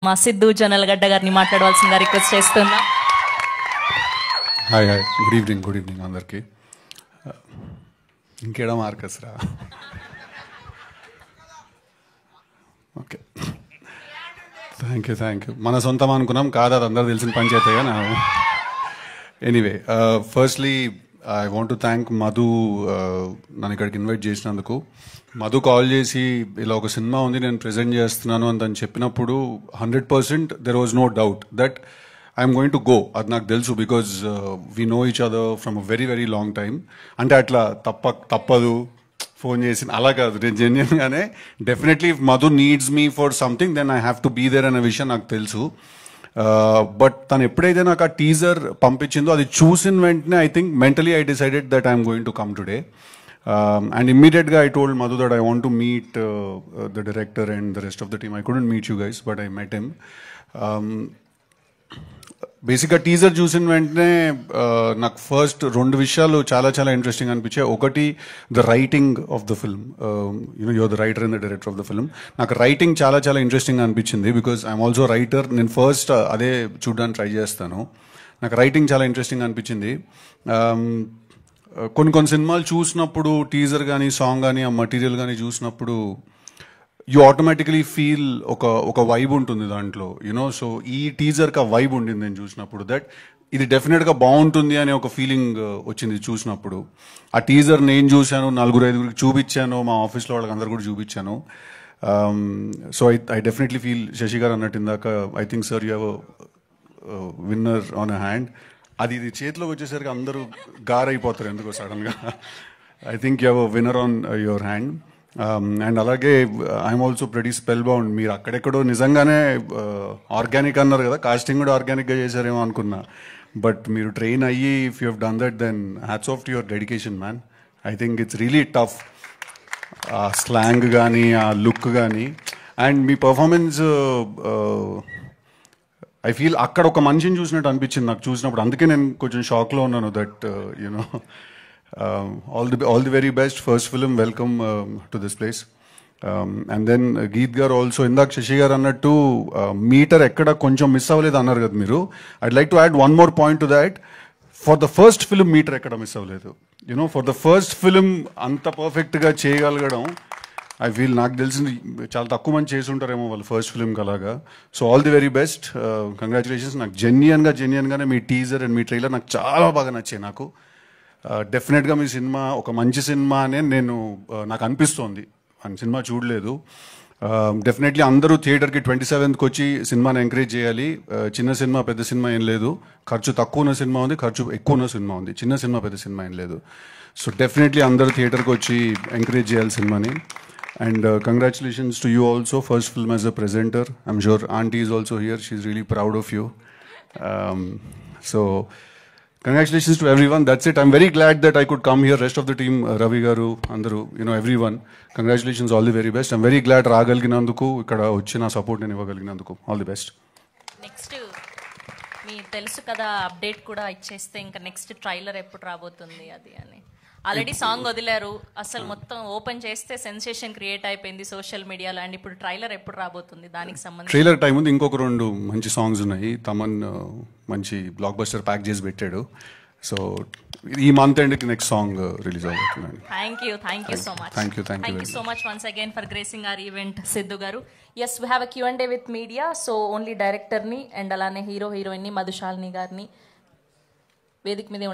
మా సిద్ధు జొన్నలగడ్డ గారిని మాట్లాడవలసిందిగా రిక్వెస్ట్ చేస్తున్నా. హాయ్ గుడ్ ఈవినింగ్ అందరికీ. ఇంకేడా మార్కస్ రా. Okay, thank you. మన సొంతం అనుకున్నాం కాదు, అది అందరూ తెలిసిన పంచాయతీగా నా. Anyway, firstly I want to thank Madhu నన్ను ఇక్కడికి ఇన్వైట్ చేసినందుకు. మధు కాల్ చేసి ఇలా ఒక సినిమా ఉంది నేను ప్రెజెంట్ చేస్తున్నాను అని తను చెప్పినప్పుడు 100% there was no doubt that I'm going to go. అది నాకు తెలుసు, because we know each other from a very very long time. అంటే అట్లా తప్పదు ఫోన్ చేసి అలా కాదు, నేను జెన్యున్గానే definitely if Madhu needs me for something then I have to be there అనే విషయం నాకు తెలుసు. బట్ తను ఎప్పుడైతే నాకు ఆ టీజర్ పంపించిందో అది చూసిన వెంటనే I think mentally I decided that I'm going to come today. And immediately I told Madhu that I want to meet the director and the rest of the team. I couldn't meet you guys, but I met him. బేసిక్గా teaser చూసిన వెంటనే నాకు first రెండు విషయాలు చాలా interesting అనిపించాయి. ఒకటి, the writing of the film. You're the writer and the director of the film. నాకు రైటింగ్ చాలా ఇంట్రెస్టింగ్ అనిపించింది, బికాజ్ ఐఎమ్ ఆల్సో రైటర్. నేను ఫస్ట్ అదే చూడడానికి ట్రై చేస్తాను. నాకు రైటింగ్ చాలా ఇంట్రెస్టింగ్ అనిపించింది. కొన్ని సినిమాలు చూసినప్పుడు టీజర్ కానీ సాంగ్ కానీ ఆ మటీరియల్ కానీ చూసినప్పుడు యూ ఆటోమేటికలీ ఫీల్ ఒక వైబ్ ఉంటుంది దాంట్లో, యూనో. సో ఈ టీజర్కి ఆ వైబ్ ఉండింది నేను చూసినప్పుడు, దట్ ఇది డెఫినెట్గా బాగుంటుంది అనే ఒక ఫీలింగ్ వచ్చింది చూసినప్పుడు. ఆ టీజర్ నేను చూశాను, 4-5 చూపించాను, మా ఆఫీస్లో వాళ్ళకి అందరు కూడా చూపించాను. So I definitely feel, Shashi garu అన్నట్టు ఇందాక, I think sir you have winner on a hand. అది చేతిలోకి వచ్చేసరికి అందరూ గారైపోతారు ఎందుకో సడన్గా. I think you have a winner on your hand. And అలాగే I'm also pretty spellbound. మీరు అక్కడెక్కడో నిజంగానే ఆర్గానిక్ అన్నారు కదా, కాస్టింగ్ కూడా ఆర్గానిక్గా చేశారేమో అనుకున్నా. బట్ మీరు ట్రైన్ అయ్యి if you have done that then hats off to your dedication man. I think it's really tough. ఆ స్లాంగ్ కానీ ఆ లుక్ కానీ అండ్ మీ పర్ఫార్మెన్స్, ఐ ఫీల్ అక్కడ ఒక మనిషిని చూసినట్టు అనిపించింది నాకు చూసినప్పుడు. అందుకే నేను కొంచెం షాక్లో ఉన్నాను that you know. All the very best. First film, welcome to this place. And then Geeth garu also, ఇందాక శశి గారు అన్నట్టు మీటర్ ఎక్కడ కొంచెం మిస్ అవ్వలేదు అన్నారు కదా మీరు. I'd like to add one more point to that. For the first film meter ఎక్కడ miss అవ్వలేదు. You know, for the first film అంత పర్ఫెక్ట్గా చేయగలగడం, ఐ ఫీల్ నాకు తెలిసింది చాలా తక్కువ మంది చేసి ఉంటారేమో వాళ్ళు ఫస్ట్ ఫిల్మ్కి అలాగా. So all the very best, congratulations. నాకు జెన్యున్గానే మీ టీజర్ అండ్ మీ ట్రైలర్ నాకు చాలా బాగా నచ్చాయి. నాకు డెఫినెట్గా మీ సినిమా ఒక మంచి సినిమా అనే నాకు అనిపిస్తోంది. సినిమా చూడలేదు. డెఫినెట్లీ అందరూ థియేటర్కి 27th వచ్చి సినిమాని ఎంకరేజ్ చేయాలి. చిన్న సినిమా పెద్ద సినిమా ఏం లేదు. ఖర్చు తక్కువ ఉన్న సినిమా ఉంది, ఖర్చు ఎక్కువ ఉన్న సినిమా ఉంది. చిన్న సినిమా పెద్ద సినిమా ఏం లేదు. సో డెఫినెట్లీ అందరూ థియేటర్కి వచ్చి ఎంకరేజ్ చేయాలి సినిమాని. And congratulations to you also, first film as a presenter. I'm sure auntie is also here. She's really proud of you. So congratulations to everyone. That's it. I'm very glad that I could come here. Rest of the team, Ravi garu, andaru, everyone. Congratulations, all the very best. I'm very glad రాగలిగినందుకు, ఇక్కడ వచ్చి నా support నేను ఇవ్వగలిగినందుకు. All the best. Next మీ తెలుసు కదా, update కూడా ఇచ్చేస్తే ఇంకా నెక్స్ట్ ట్రైలర్ ఎప్పుడు రాబోతుంది అది అని. ఆల్రెడీ సాంగ్ వదిలారు, అసలు మొత్తం ఓపెన్ చేస్తే సెన్సేషన్ క్రియేట్ అయిపోయింది సోషల్ మీడియాలో. అండ్ ఇప్పుడు ట్రైలర్ ఎప్పుడు రాబోతుంది, దానికి సంబంధించి ట్రైలర్ టైం ఉంది. ఇంకొక 2 మంచి సాంగ్స్ ఉన్నాయి. తమన్ మంచి బ్లాక్ బస్టర్ ప్యాక్ చేసి పెట్టాడు. సో ఈ మంత్ ఎండ్కి నెక్స్ట్ సాంగ్ రిలీజ్ అవుతుంది. Thank you so much. Thank you so much once again for gracing our event Siddhu garu. Yes, we have a Q&A with media. So only డైరెక్టర్ని and అలానే హీరోయిన్ని మధుశాలిని గారిని వేదిక మీద